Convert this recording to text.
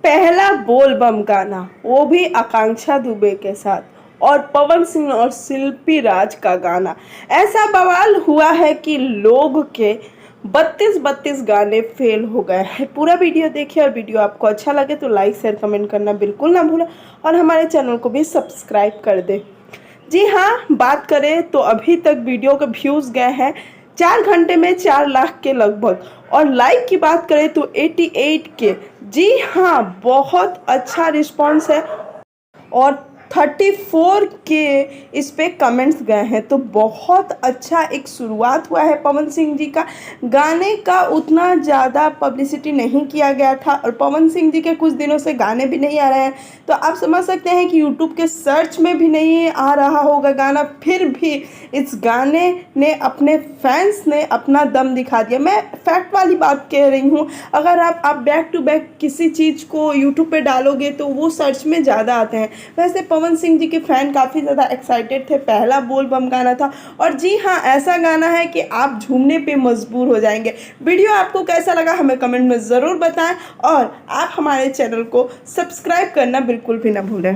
पहला बोल बम गाना, वो भी आकांक्षा दुबे के साथ, और पवन सिंह और शिल्पी राज का गाना। ऐसा बवाल हुआ है कि लोग के 32 गाने फेल हो गए हैं। पूरा वीडियो देखिए, और वीडियो आपको अच्छा लगे तो लाइक शेयर कमेंट करना बिल्कुल ना भूलें, और हमारे चैनल को भी सब्सक्राइब कर दें। जी हाँ, बात करें तो अभी तक वीडियो के व्यूज़ गए हैं 4 घंटे में 4 लाख के लगभग, और लाइक की बात करें तो 88 के। जी हाँ, बहुत अच्छा रिस्पॉन्स है, और 34 के इस पे कमेंट्स गए हैं। तो बहुत अच्छा एक शुरुआत हुआ है पवन सिंह जी का। गाने का उतना ज़्यादा पब्लिसिटी नहीं किया गया था, और पवन सिंह जी के कुछ दिनों से गाने भी नहीं आ रहे हैं, तो आप समझ सकते हैं कि यूट्यूब के सर्च में भी नहीं आ रहा होगा गाना। फिर भी इस गाने ने अपने फैंस ने अपना दम दिखा दिया। मैं फैक्ट वाली बात कह रही हूँ। अगर आप बैक टू बैक किसी चीज़ को यूट्यूब पे डालोगे तो वो सर्च में ज़्यादा आते हैं। वैसे पवन सिंह जी के फ़ैन काफ़ी ज़्यादा एक्साइटेड थे, पहला बोल बम गाना था, और जी हाँ, ऐसा गाना है कि आप झूमने पे मजबूर हो जाएंगे। वीडियो आपको कैसा लगा हमें कमेंट में ज़रूर बताएं, और आप हमारे चैनल को सब्सक्राइब करना बिल्कुल भी ना भूलें।